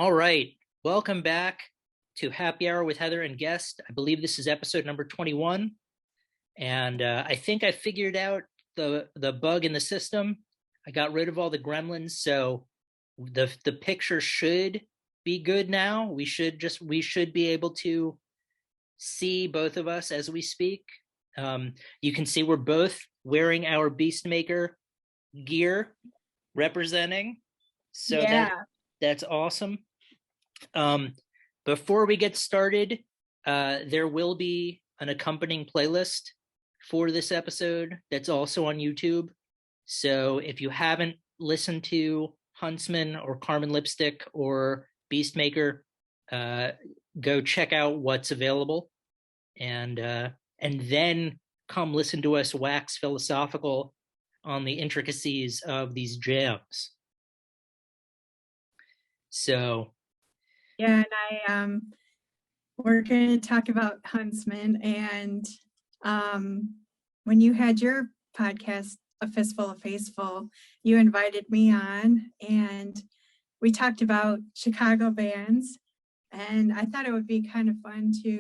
All right. Welcome back to Happy Hour with Heather and Guest. I believe this is episode number 21. And I think I figured out the bug in the system. I got rid of all the gremlins, so the picture should be good now. We should be able to see both of us as we speak. You can see we're both wearing our Beastmaker gear representing. So that's awesome. Before we get started, there will be an accompanying playlist for this episode that's also on YouTube. So if you haven't listened to Huntsmen or Carmen Lipstick or Beastmaker, go check out what's available, and then come listen to us wax philosophical on the intricacies of these jams. So yeah, and we're going to talk about Huntsmen, and when you had your podcast, A Fistful of Faithful, you invited me on, and we talked about Chicago bands, and I thought it would be kind of fun to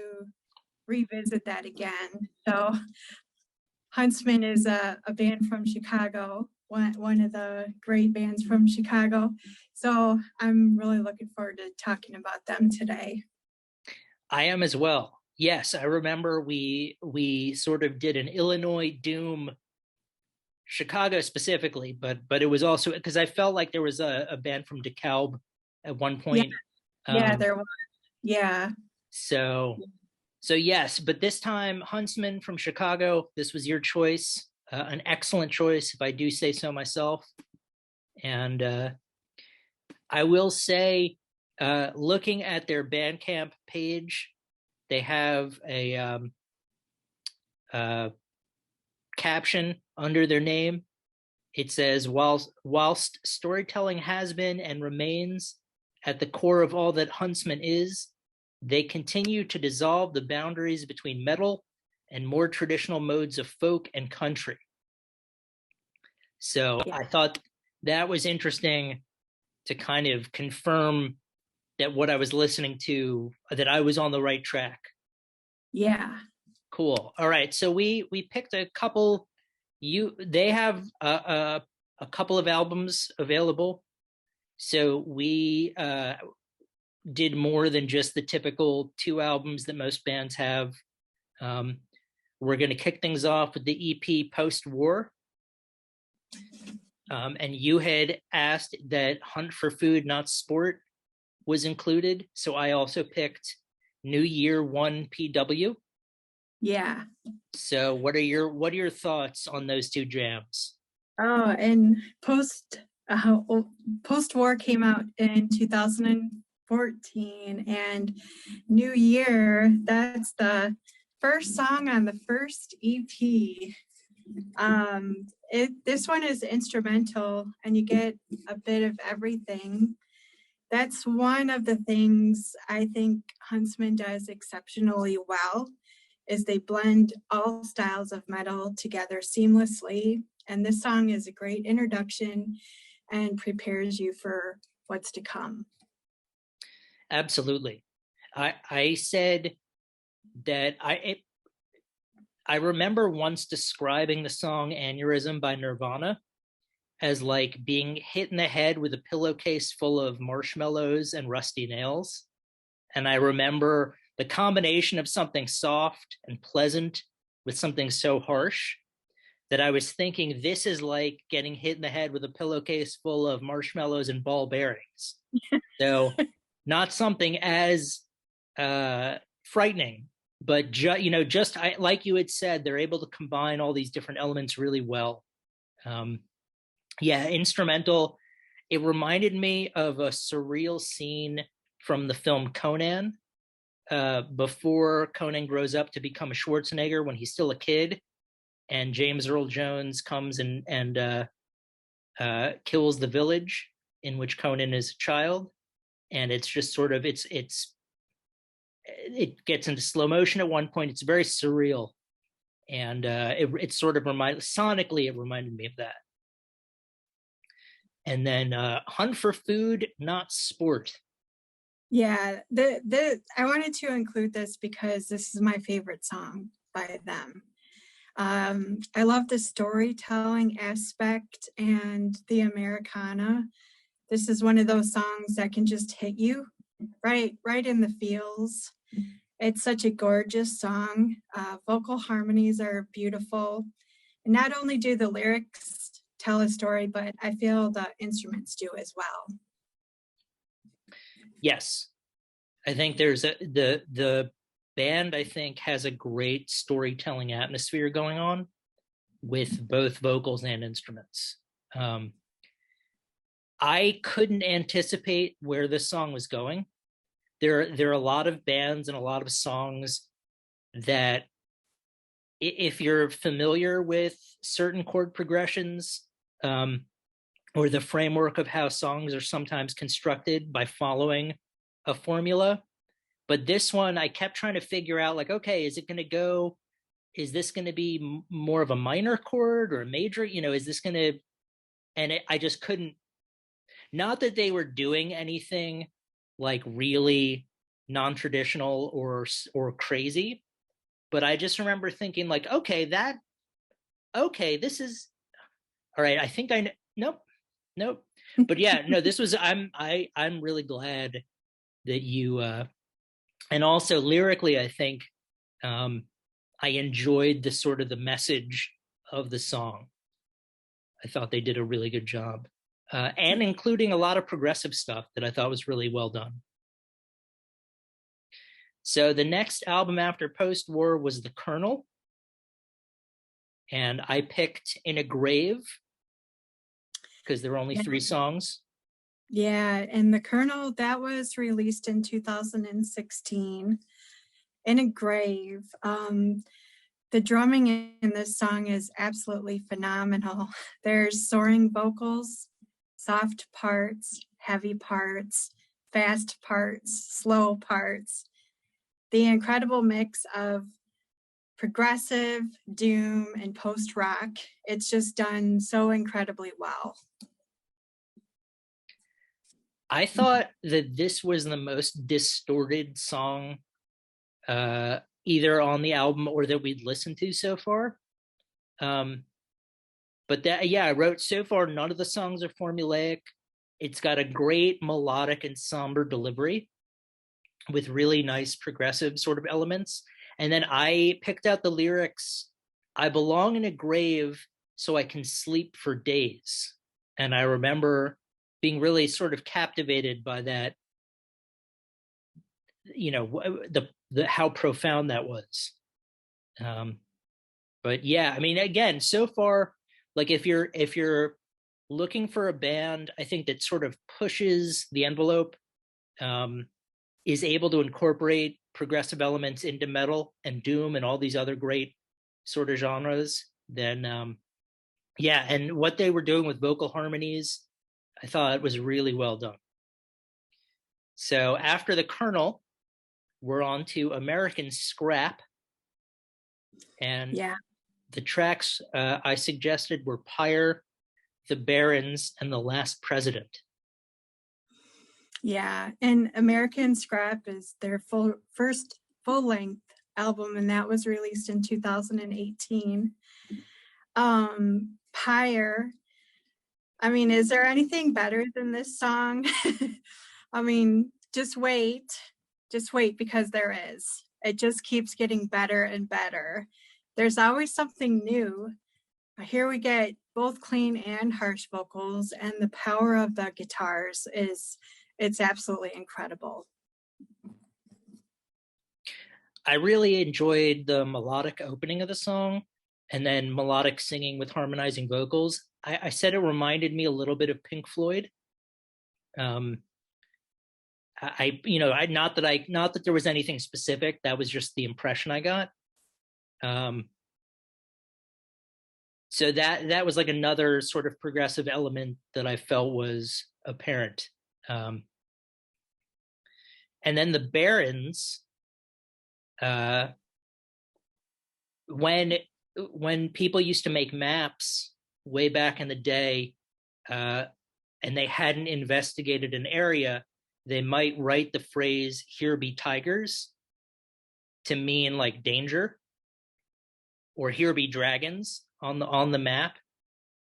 revisit that again. So Huntsmen is a band from Chicago, one of the great bands from Chicago. So I'm really looking forward to talking about them today. I am as well. Yes, I remember we sort of did an Illinois Doom, Chicago specifically, but it was also because I felt like there was a band from DeKalb at one point. Yeah, there was. Yeah. So yes, but this time Huntsman from Chicago. This was your choice, an excellent choice, if I do say so myself. And I will say, looking at their Bandcamp page, they have a caption under their name. It says, whilst storytelling has been and remains at the core of all that Huntsman is, they continue to dissolve the boundaries between metal and more traditional modes of folk and country. So yeah. I thought that was interesting to kind of confirm that what I was listening to, that I was on the right track. Yeah. Cool. All right. So we picked a couple. They have a couple of albums available. So we did more than just the typical 2 albums that most bands have. We're going to kick things off with the EP Post-War. And you had asked that Hunt for Food, Not Sport was included. So I also picked New Year 1 PW. Yeah. So what are your thoughts on those 2 jams? Oh, and Post-War came out in 2014, and New Year, that's the first song on the first EP. This one is instrumental, and you get a bit of everything. That's one of the things I think Huntsman does exceptionally well, is they blend all styles of metal together seamlessly. And this song is a great introduction and prepares you for what's to come. Absolutely. I said that I remember once describing the song Aneurysm by Nirvana as like being hit in the head with a pillowcase full of marshmallows and rusty nails. And I remember the combination of something soft and pleasant with something so harsh that I was thinking this is like getting hit in the head with a pillowcase full of marshmallows and ball bearings. So not something as frightening, but just like you had said, they're able to combine all these different elements really well. Instrumental. It reminded me of a surreal scene from the film Conan, before Conan grows up to become a Schwarzenegger when he's still a kid, and James Earl Jones comes and kills the village in which Conan is a child, and it's just sort of it gets into slow motion at one point. It's very surreal, and it sort of sonically it reminded me of that. And then Hunt for Food, Not Sport. Yeah, the I wanted to include this because this is my favorite song by them. I love the storytelling aspect and the Americana. This is one of those songs that can just hit you right in the feels. It's such a gorgeous song. Vocal harmonies are beautiful. And not only do the lyrics tell a story, but I feel the instruments do as well. Yes, I think the band, I think, has a great storytelling atmosphere going on with both vocals and instruments. I couldn't anticipate where this song was going. There are a lot of bands and a lot of songs that, if you're familiar with certain chord progressions, or the framework of how songs are sometimes constructed by following a formula. But this one, I kept trying to figure out, like, okay, is this going to be more of a minor chord or a major? Is this going to, I just couldn't, not that they were doing anything like really non-traditional or crazy, but I just remember thinking, like, okay, this is all right. I think nope. But yeah, no, this was, I'm really glad that you, and also lyrically, I think, I enjoyed the sort of the message of the song. I thought they did a really good job, and including a lot of progressive stuff that I thought was really well done. So the next album after post-war was The Colonel, and I picked In a Grave because there were only 3 songs. Yeah, and The Colonel, that was released in 2016. In a Grave. The drumming in this song is absolutely phenomenal. There's soaring vocals, soft parts, heavy parts, fast parts, slow parts. The incredible mix of progressive, doom, and post-rock. It's just done so incredibly well. I thought that this was the most distorted song, either on the album or that we'd listened to so far. But I wrote, so far, none of the songs are formulaic. It's got a great melodic and somber delivery with really nice progressive sort of elements. And then I picked out the lyrics, I belong in a grave so I can sleep for days. And I remember being really sort of captivated by that, how profound that was. But yeah, I mean, again, so far, like, if you're looking for a band, I think that sort of pushes the envelope, is able to incorporate progressive elements into metal and doom and all these other great sort of genres, then and what they were doing with vocal harmonies, I thought it was really well done. So after The Colonel, we're on to American Scrap. And the tracks I suggested were Pyre, The Barons, and The Last President. Yeah, and American Scrap is their first full-length album, and that was released in 2018. Pyre, I mean, is there anything better than this song? I mean, just wait, because there is. It just keeps getting better and better. There's always something new. Here we get both clean and harsh vocals, and the power of the guitars it's absolutely incredible. I really enjoyed the melodic opening of the song, and then melodic singing with harmonizing vocals. I said it reminded me a little bit of Pink Floyd. Not that there was anything specific. That was just the impression I got. So that was like another sort of progressive element that I felt was apparent. And then the Barons, when people used to make maps way back in the day, and they hadn't investigated an area, they might write the phrase "here be tigers" to mean like danger, or "here be dragons" on the map.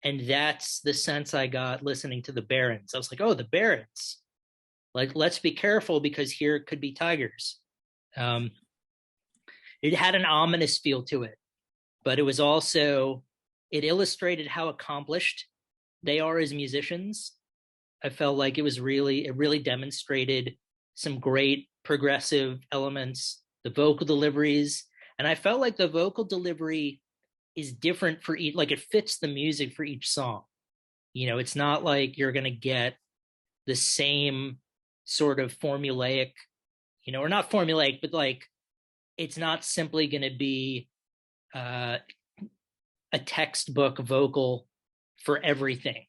And that's the sense I got listening to the Barons. I was like, oh, the Barons. Like, let's be careful because here could be tigers. It had an ominous feel to it, but it was also, it illustrated how accomplished they are as musicians. I felt like it really demonstrated some great progressive elements, the vocal deliveries. And I felt like the vocal delivery is different for each, like it fits the music for each song. You know, it's not like you're going to get the same sort of formulaic, you know, or not formulaic, but like it's not simply going to be a textbook vocal for everything.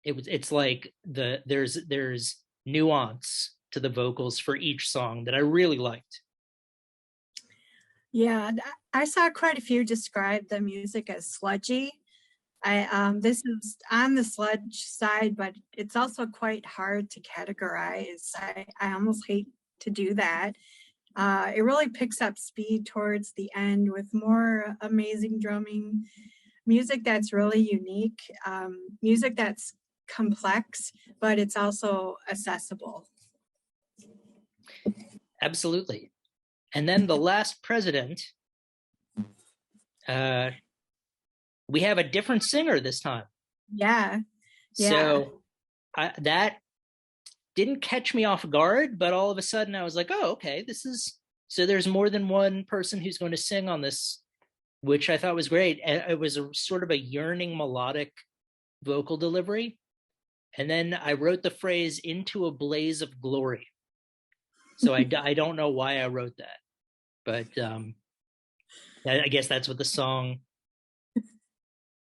It's like there's nuance to the vocals for each song that I really liked. Yeah, I saw quite a few describe the music as sludgy. This is on the sludge side, but it's also quite hard to categorize. I almost hate to do that. It really picks up speed towards the end with more amazing drumming, music that's really unique, music that's complex, but it's also accessible. Absolutely. And then The Last President, we have a different singer this time. Yeah. So that didn't catch me off guard, but all of a sudden I was like, oh, okay, so there's more than one person who's going to sing on this, which I thought was great. And it was a sort of a yearning melodic vocal delivery. And then I wrote the phrase "into a blaze of glory." So I don't know why I wrote that, but I guess that's what the song,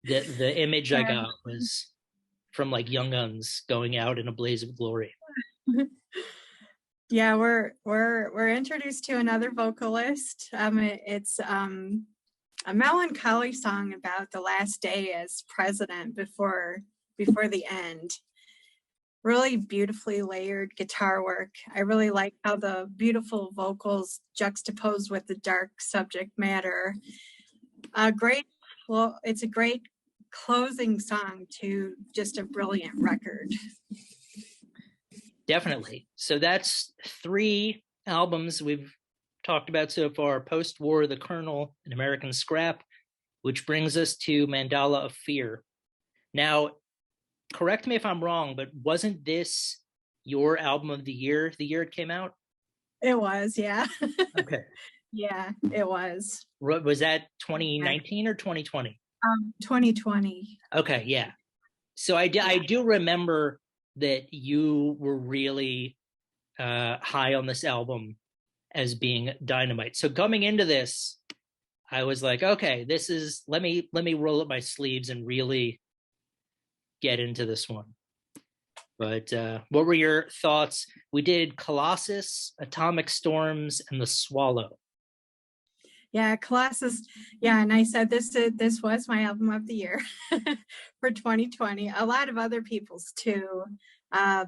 the image I got was from like Young Guns going out in a blaze of glory. Yeah, we're introduced to another vocalist. It's a melancholy song about the last day as president before the end. Really beautifully layered guitar work. I really like how the beautiful vocals juxtaposed with the dark subject matter. It's a great closing song to just a brilliant record. Definitely. So that's 3 albums we've talked about so far: Post-War, The Colonel, and American Scrap, which brings us to Mandala of Fear. Now, correct me if I'm wrong, but wasn't this your album of the year it came out? It was, yeah. Okay. Yeah, it was. Was that 2019 or 2020? 2020. Okay, yeah. So I do remember that you were really high on this album as being dynamite. So coming into this, I was like, okay, this is, let me roll up my sleeves and really get into this one. But what were your thoughts? We did Colossus, Atomic Storms, and The Swallow. Yeah, Colossus. Yeah, and I said this was my album of the year for 2020. A lot of other people's too.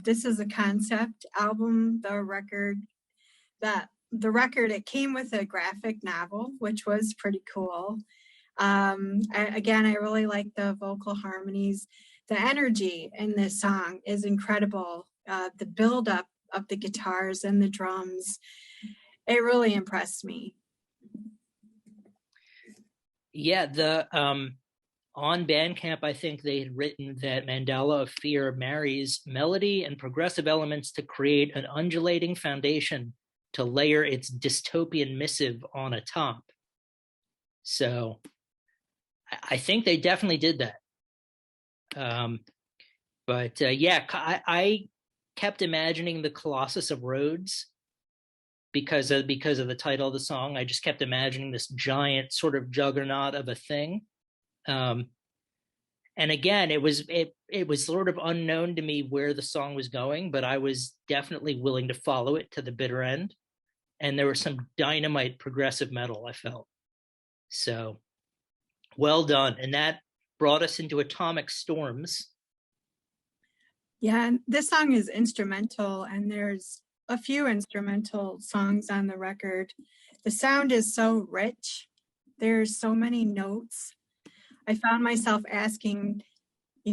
This is a concept album. The record, it came with a graphic novel, which was pretty cool. I really like the vocal harmonies. The energy in this song is incredible. The buildup of the guitars and the drums, it really impressed me. Yeah, the on Bandcamp, I think they had written that Mandala of Fear marries melody and progressive elements to create an undulating foundation to layer its dystopian missive on a top. So I think they definitely did that. I kept imagining the Colossus of Rhodes because of the title of the song. I just kept imagining this giant sort of juggernaut of a thing. And again, it was sort of unknown to me where the song was going, but I was definitely willing to follow it to the bitter end. And there was some dynamite progressive metal, I felt. So well done. And that brought us into Atomic Storms. Yeah, and this song is instrumental, and there's a few instrumental songs on the record. The sound is so rich. There's so many notes. I found myself asking,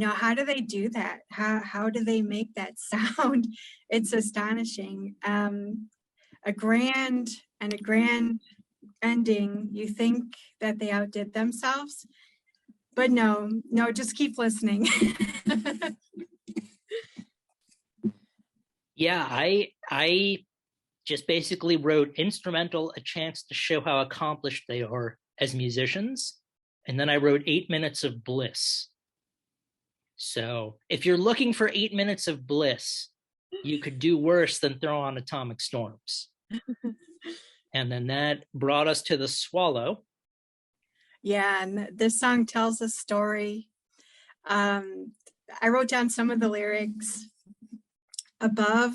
how do they do that? How do they make that sound? It's astonishing. A grand ending. You think that they outdid themselves, but no, just keep listening. Yeah, I just basically wrote instrumental, a chance to show how accomplished they are as musicians. And then I wrote 8 minutes of bliss. So if you're looking for 8 minutes of bliss, you could do worse than throw on Atomic Storms. And then that brought us to The Swallow. Yeah, and this song tells a story. I wrote down some of the lyrics. Above,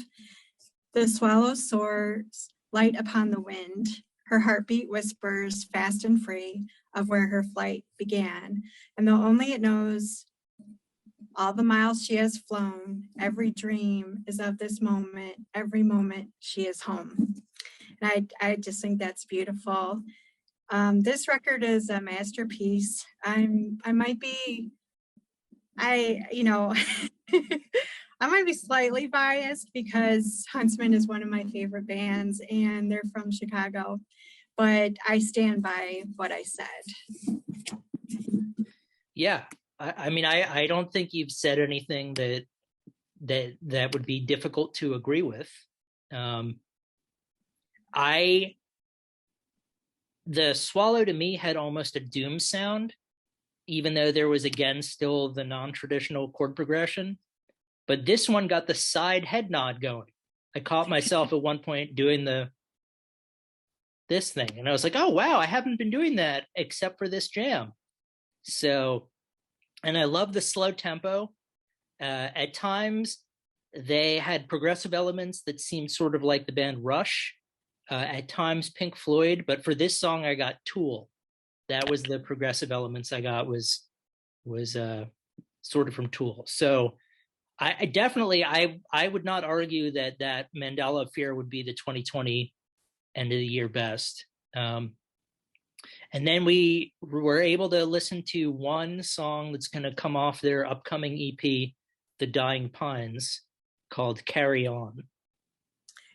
the swallow soars light upon the wind. Her heartbeat whispers fast and free of where her flight began. And though only it knows all the miles she has flown, every dream is of this moment, every moment she is home. And I just think that's beautiful. This record is a masterpiece. I might be slightly biased because Huntsmen is one of my favorite bands and they're from Chicago, but I stand by what I said. Yeah, I don't think you've said anything that would be difficult to agree with. The Swallow to me had almost a doom sound, even though there was again still the non-traditional chord progression. But this one got the side head nod going. I caught myself at one point doing this thing, and I was like, oh wow, I haven't been doing that except for this jam. So, and I love the slow tempo. At times, they had progressive elements that seemed sort of like the band Rush. At times, Pink Floyd. But for this song, I got Tool. That was the progressive elements I got was sort of from Tool. So I definitely I would not argue that Mandala Affair would be the 2020 end of the year best. And then we were able to listen to one song that's going to come off their upcoming EP, The Dying Pines, called Carry On.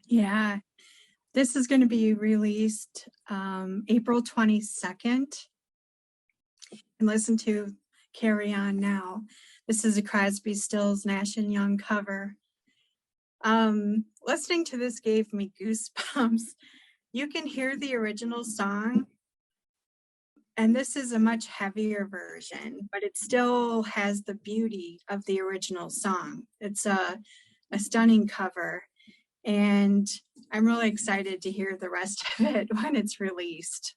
Yeah, this is going to be released April 22nd. And listen to Carry On now. This is a Crosby, Stills, Nash & Young cover. Listening to this gave me goosebumps. You can hear the original song, and this is a much heavier version, but it still has the beauty of the original song. It's a stunning cover, and I'm really excited to hear the rest of it when it's released.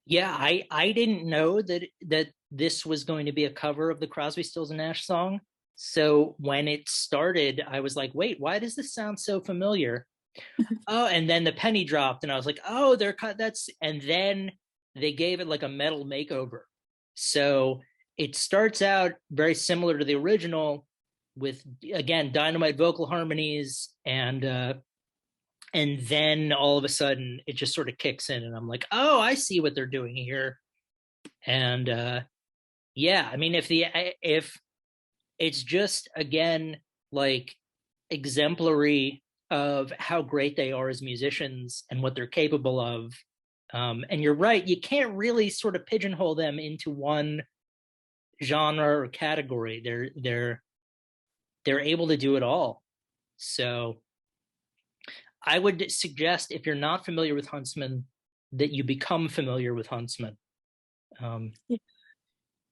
Yeah, I didn't know that this was going to be a cover of the Crosby, Stills and Nash song. So when it started, I was like, wait, why does this sound so familiar? Oh, and then the penny dropped and I was like, oh, and then they gave it like a metal makeover. So it starts out very similar to the original with, again, dynamite vocal harmonies, and then all of a sudden it just sort of kicks in and I'm like, oh, I see what they're doing here. And yeah, I mean, if it's just, again, like exemplary of how great they are as musicians and what they're capable of. And you're right, you can't really sort of pigeonhole them into one genre or category. They're able to do it all. So I would suggest, if you're not familiar with Huntsmen, that you become familiar with Huntsmen. Yeah.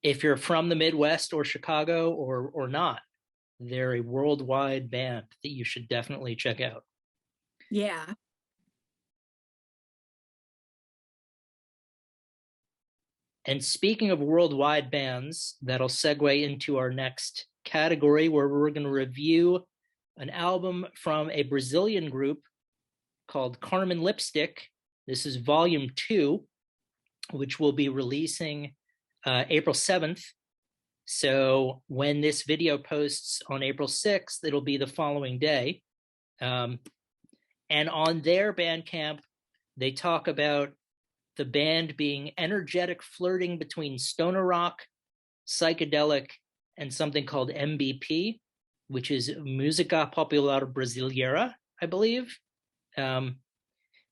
If you're from the Midwest or Chicago or not, they're a worldwide band that you should definitely check out. Yeah. And speaking of worldwide bands, that'll segue into our next category, where we're going to review an album from a Brazilian group called Carmen Lipstick. This is volume 2, which will be releasing April 7th. So when this video posts on April 6th, it'll be the following day. And on their Bandcamp, they talk about the band being energetic flirting between stoner rock, psychedelic, and something called MBP, which is Música Popular Brasileira, I believe,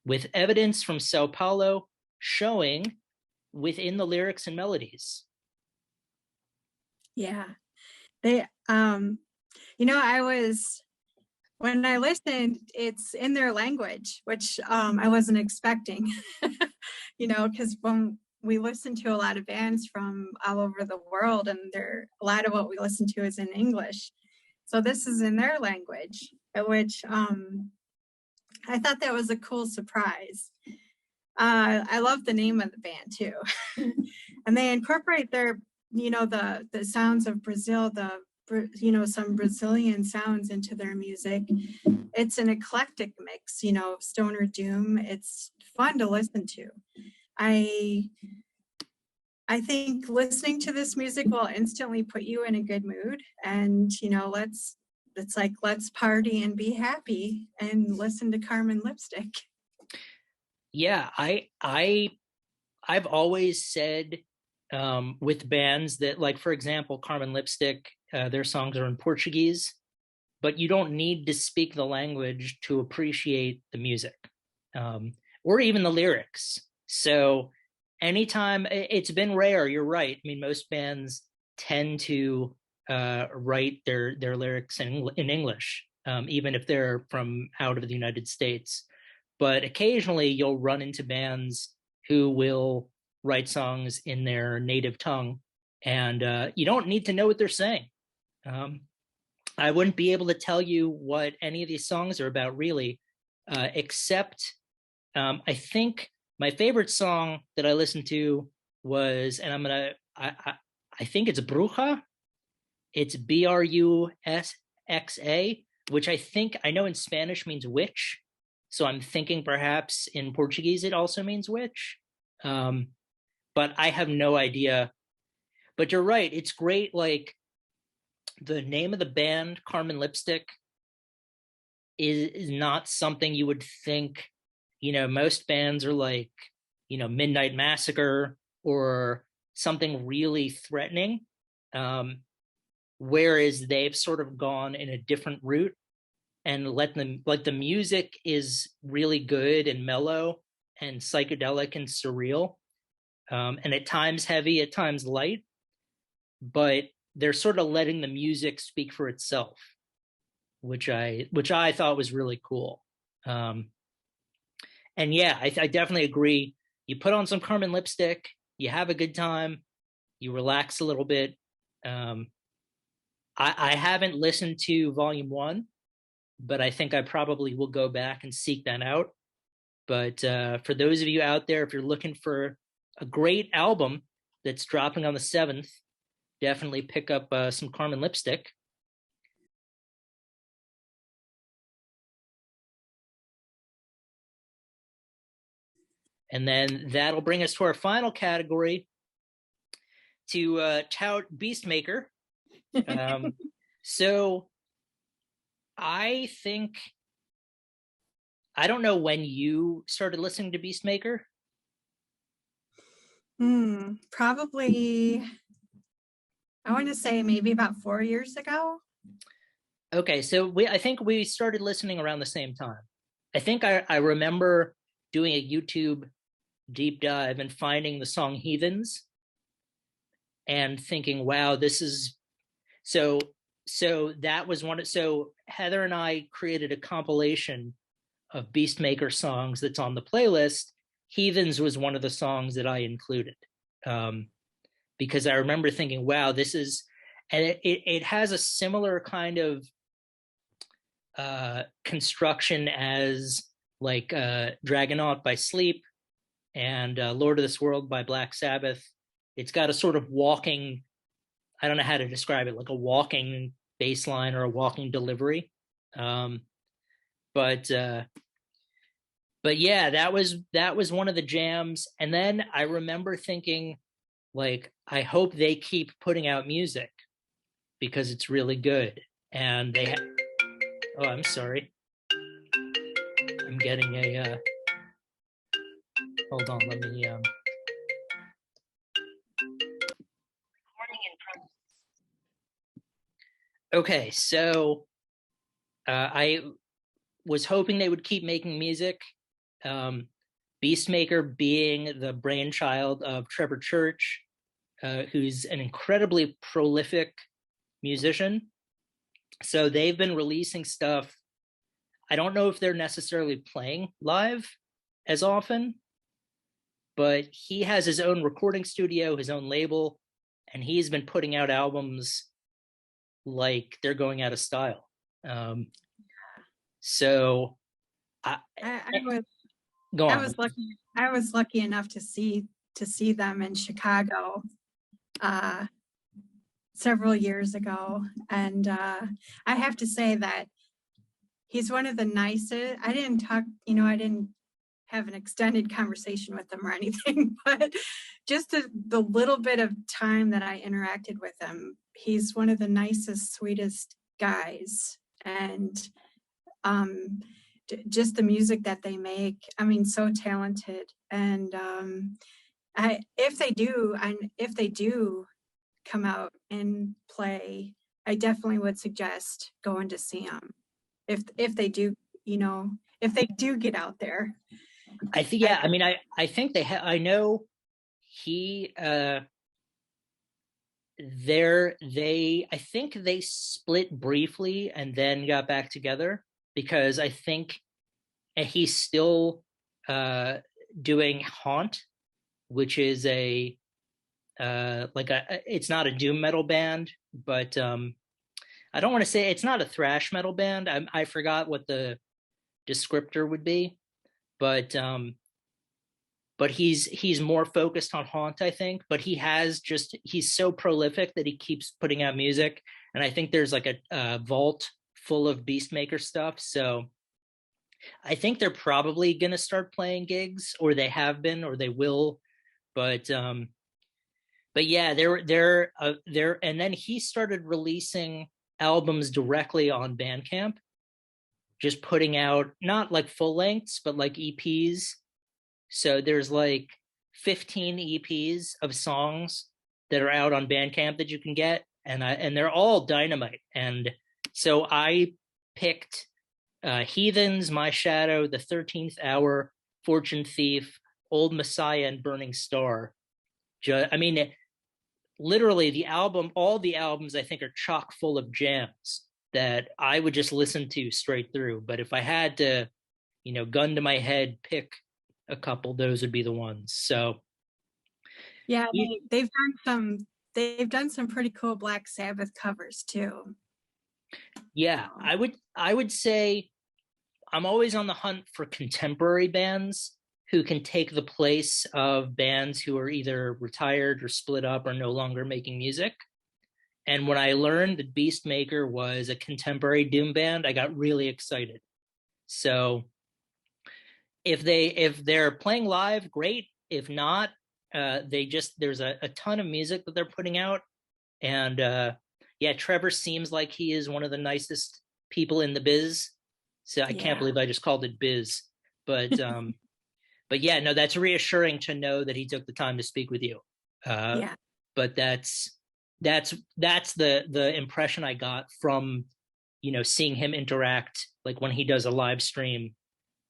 with evidence from Sao Paulo showing within the lyrics and melodies. Yeah. They, when I listened, it's in their language, which I wasn't expecting, because when we listen to a lot of bands from all over the world, and a lot of what we listen to is in English. So this is in their language, which I thought that was a cool surprise. I love the name of the band too. And they incorporate their, the sounds of Brazil, some Brazilian sounds into their music. It's an eclectic mix, stoner doom. It's fun to listen to. I think listening to this music will instantly put you in a good mood, and let's party and be happy and listen to Carmen Lipstick. Yeah, I've always said with bands that, like, for example, Carmen Lipstick, their songs are in Portuguese, but you don't need to speak the language to appreciate the music, or even the lyrics. So anytime, it's been rare, you're right. I mean, most bands tend to write their lyrics in English, even if they're from out of the United States. But occasionally you'll run into bands who will write songs in their native tongue, and you don't need to know what they're saying. I wouldn't be able to tell you what any of these songs are about, really, except I think my favorite song that I listened to was, and I think it's Bruxa. It's Brusxa, which I know in Spanish means witch. So I'm thinking perhaps in Portuguese it also means witch. But I have no idea. But you're right. It's great. Like, the name of the band, Carmen Lipstick, is not something you would think. Most bands are like, Midnight Massacre or something really threatening. Whereas they've sort of gone in a different route and let them, like, the music is really good and mellow and psychedelic and surreal, and at times heavy, at times light, but they're sort of letting the music speak for itself, which I thought was really cool. And yeah, I definitely agree. You put on some Carmen Lipstick, you have a good time, you relax a little bit. I haven't listened to Volume 1, but I think I probably will go back and seek that out. But for those of you out there, if you're looking for a great album that's dropping on the 7th, definitely pick up some Carmen Lipstick. And then that'll bring us to our final category, to tout BEASTMAKER. So I don't know when you started listening to BEASTMAKER. Probably, I want to say maybe about 4 years ago. Okay, so I think we started listening around the same time. I think I remember doing a YouTube deep dive and finding the song Heathens and thinking, wow, this is so that was one. So Heather and I created a compilation of BEASTMAKER songs that's on the playlist. Heathens was one of the songs that I included, because I remember thinking, wow, this is, and it has a similar kind of construction as like Dragonaut by Sleep and Lord of this World by Black Sabbath. It's got a sort of walking, I don't know how to describe it, like a walking bass line or a walking delivery. But yeah, that was one of the jams. And then I remember thinking, like, I hope they keep putting out music because it's really good. And they oh, I'm sorry. I'm getting a, hold on, let me, okay, so I was hoping they would keep making music. BEASTMAKER being the brainchild of Trevor Church, who's an incredibly prolific musician. So they've been releasing stuff. I don't know if they're necessarily playing live as often, but he has his own recording studio, his own label, and he's been putting out albums like they're going out of style. So I was go on. I was lucky enough to see them in Chicago several years ago, and I have to say that he's one of the nicest. I didn't have an extended conversation with him or anything, but just the little bit of time that I interacted with him, he's one of the nicest, sweetest guys. And just the music that they make, I mean, so talented. And if they do come out and play, I definitely would suggest going to see them if they do, if they do get out there. I think, yeah, I mean, I think they have, I know he, I think they split briefly and then got back together, because I think he's still doing Haunt, which is it's not a doom metal band, but I don't want to say it's not a thrash metal band. I forgot what the descriptor would be, but he's more focused on Haunt, I think. But he's so prolific that he keeps putting out music, and I think there's like a vault full of BEASTMAKER stuff. So I think they're probably gonna start playing gigs, or they have been, or they will. But yeah, they're and then he started releasing albums directly on Bandcamp, just putting out not like full lengths, but like EPs. So there's like 15 EPs of songs that are out on Bandcamp that you can get, and they're all dynamite. And so I picked Heathens, My Shadow, The 13th Hour, Fortune Thief, Old Messiah, and Burning Star. I mean, literally all the albums I think are chock full of jams that I would just listen to straight through. But if I had to, gun to my head, pick a couple, those would be the ones. So yeah, they've done some pretty cool Black Sabbath covers too. Yeah, I would say I'm always on the hunt for contemporary bands who can take the place of bands who are either retired or split up or no longer making music. And when I learned that BEASTMAKER was a contemporary doom band, I got really excited. So if they're playing live, great. If not, there's a ton of music that they're putting out. And yeah, Trevor seems like he is one of the nicest people in the biz. So I can't believe I just called it biz. But but yeah, no, that's reassuring to know that he took the time to speak with you. But that's the impression I got from seeing him interact, like when he does a live stream,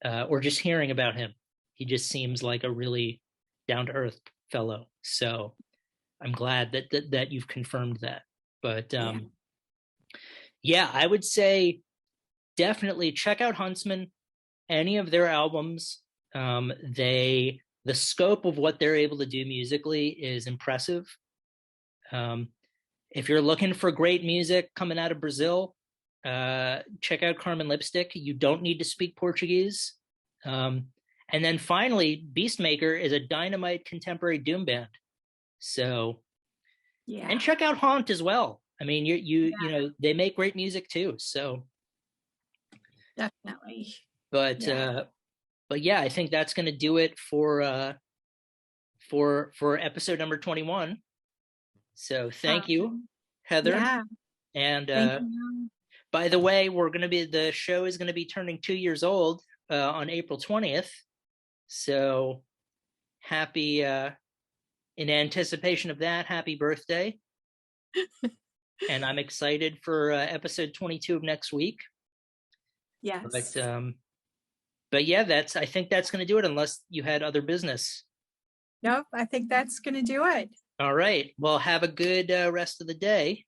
or just hearing about him. He just seems like a really down-to-earth fellow. So I'm glad that you've confirmed that. But yeah, I would say definitely check out Huntsmen, any of their albums. The scope of what they're able to do musically is impressive. If you're looking for great music coming out of Brazil, check out Carmen Lipstick. You don't need to speak Portuguese. And then finally, BEASTMAKER is a dynamite contemporary doom band. So, yeah, and check out Haunt as well. I mean, you know, they make great music too. So definitely. But yeah, I think that's going to do it for for episode number 21. So thank you, Heather. Yeah. And Thank you. by the way, the show is going to be turning 2 years old on April 20th. So happy, in anticipation of that, happy birthday. And I'm excited for episode 22 of next week. Yes. But yeah, I think that's going to do it, unless you had other business. Nope, I think that's going to do it. All right. Well, have a good rest of the day.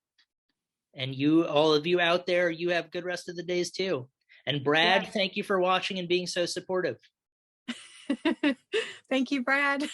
And all of you out there, you have good rest of the days too. And Brad, Thank you for watching and being so supportive. Thank you, Brad.